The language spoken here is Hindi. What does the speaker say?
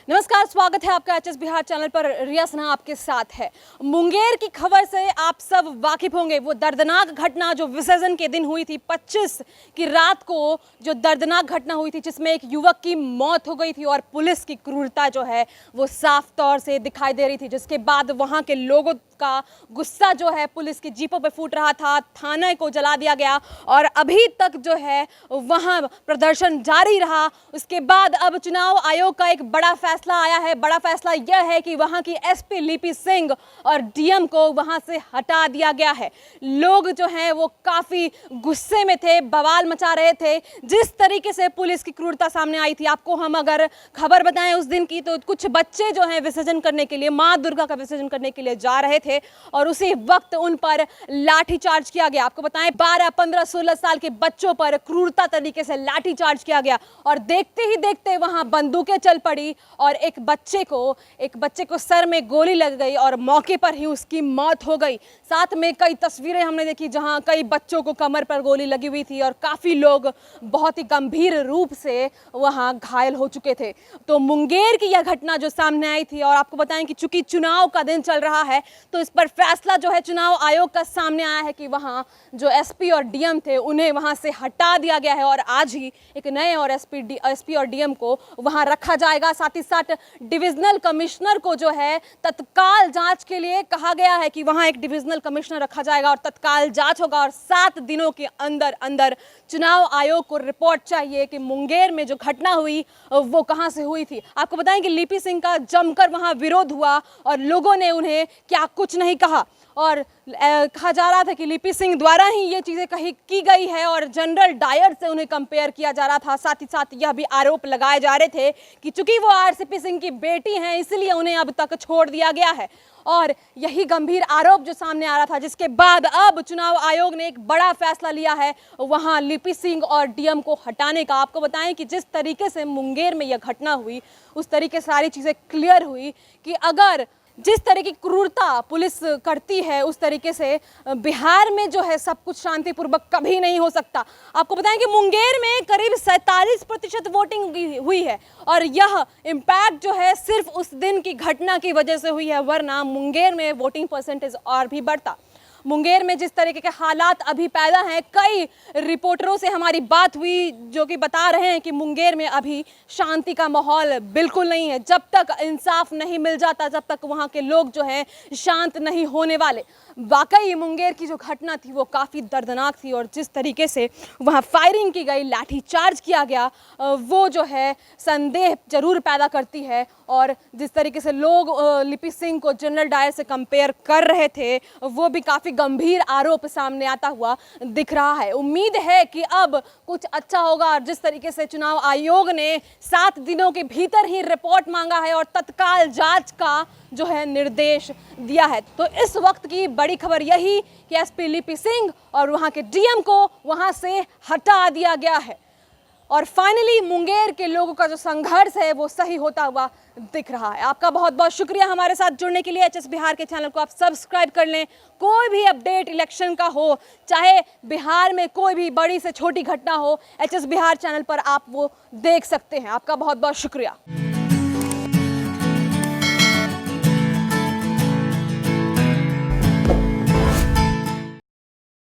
नमस्कार, स्वागत है आपका एचएस बिहार चैनल पर। रिया सिन्हा आपके साथ है। मुंगेर की खबर से आप सब वाकिफ होंगे। वो दर्दनाक घटना जो विसर्जन के दिन हुई थी, 25 की रात को जो दर्दनाक घटना हुई थी, जिसमें एक युवक की मौत हो गई थी और पुलिस की क्रूरता जो है वो साफ तौर से दिखाई दे रही थी। जिसके बाद वहाँ के लोगों का गुस्सा जो है पुलिस की जीपों पे फूट रहा था, थाने को जला दिया गया और अभी तक जो है वहाँ प्रदर्शन जारी रहा। उसके बाद अब चुनाव आयोग का एक बड़ा फैसला आया है। बड़ा फैसला यह है कि वहाँ की एसपी लिपि सिंह और डीएम को वहाँ से हटा दिया गया है। लोग जो हैं वो काफ़ी गुस्से में थे, बवाल मचा रहे थे। जिस तरीके से पुलिस की क्रूरता सामने आई थी, आपको हम अगर खबर बताएं उस दिन की, तो कुछ बच्चे जो हैं विसर्जन करने के लिए, माँ दुर्गा का विसर्जन करने के लिए जा रहे थे और उसी वक्त उन पर लाठीचार्ज किया गया। आपको बताएं 12, 15, 16 साल के बच्चों पर क्रूरता तरीके से लाठीचार्ज किया गया और देखते ही देखते वहां बंदूकें चल पड़ी और एक बच्चे को सर में गोली लग गई और मौके पर ही उसकी मौत हो गई। साथ में कई तस्वीरें हमने देखी जहां कई बच्चों को कमर पर गोली लगी हुई थी और काफी लोग बहुत ही गंभीर रूप से वहां घायल हो चुके थे। तो मुंगेर की यह घटना जो सामने आई थी, और आपको बताएं कि चूंकि चुनाव का दिन चल रहा है तो इस पर फैसला जो है चुनाव आयोग का सामने आया है कि वहां जो एसपी और डीएम थे उन्हें वहां से हटा दिया गया है और आज ही एक नए और एसपी और डीएम को वहां रखा जाएगा। साथ ही साथ डिविजनल कमिश्नर को जो है तत्काल जांच के लिए कहा गया है कि वहां एक डिविजनल कमिश्नर रखा जाएगा और तत्काल जांच होगा और 7 दिनों के अंदर अंदर चुनाव आयोग को रिपोर्ट चाहिए कि मुंगेर में जो घटना हुई वो कहां से हुई थी। आपको बताएं कि लिपि सिंह का जमकर वहां विरोध हुआ और लोगों ने उन्हें क्या कुछ नहीं कहा और कहा जा रहा था कि लिपि सिंह द्वारा ही ये चीज़ें की गई है और जनरल डायर से उन्हें कंपेयर किया जा रहा था। साथ ही साथ यह भी आरोप लगाए जा रहे थे कि चूंकि वो आरसीपी सिंह की बेटी हैं इसलिए उन्हें अब तक छोड़ दिया गया है और यही गंभीर आरोप जो सामने आ रहा था, जिसके बाद अब चुनाव आयोग ने एक बड़ा फैसला लिया है वहां लिपि सिंह और डीएम को हटाने का। आपको बताएं कि जिस तरीके से मुंगेर में यह घटना हुई उस तरीके सारी चीज़ें क्लियर हुई कि अगर जिस तरह की क्रूरता पुलिस करती है उस तरीके से बिहार में जो है सब कुछ शांतिपूर्वक कभी नहीं हो सकता। आपको बताएं कि मुंगेर में करीब 47% वोटिंग हुई है और यह इम्पैक्ट जो है सिर्फ उस दिन की घटना की वजह से हुई है, वरना मुंगेर में वोटिंग परसेंटेज और भी बढ़ता। मुंगेर में जिस तरीके के हालात अभी पैदा हैं, कई रिपोर्टरों से हमारी बात हुई जो कि बता रहे हैं कि मुंगेर में अभी शांति का माहौल बिल्कुल नहीं है। जब तक इंसाफ नहीं मिल जाता जब तक वहाँ के लोग जो हैं शांत नहीं होने वाले। वाकई मुंगेर की जो घटना थी वो काफ़ी दर्दनाक थी और जिस तरीके से वहाँ फायरिंग की गई, लाठीचार्ज किया गया, वो जो है संदेह जरूर पैदा करती है। और जिस तरीके से लोग लिपि सिंह को जनरल डायर से कंपेयर कर रहे थे वो भी काफ़ी गंभीर आरोप सामने आता हुआ दिख रहा है। उम्मीद है कि अब कुछ अच्छा होगा और जिस तरीके से चुनाव आयोग ने 7 दिनों के भीतर ही रिपोर्ट मांगा है और तत्काल जांच का जो है निर्देश दिया है, तो इस वक्त की बड़ी खबर यही कि एसपी लिपि सिंह और वहां के डीएम को वहां से हटा दिया गया है और फाइनली मुंगेर के लोगों का जो संघर्ष है वो सही होता हुआ दिख रहा है। आपका बहुत बहुत शुक्रिया हमारे साथ जुड़ने के लिए। एचएस बिहार के चैनल को आप सब्सक्राइब कर लें। कोई भी अपडेट इलेक्शन का हो, चाहे बिहार में कोई भी बड़ी से छोटी घटना हो, एचएस बिहार चैनल पर आप वो देख सकते हैं। आपका बहुत बहुत शुक्रिया।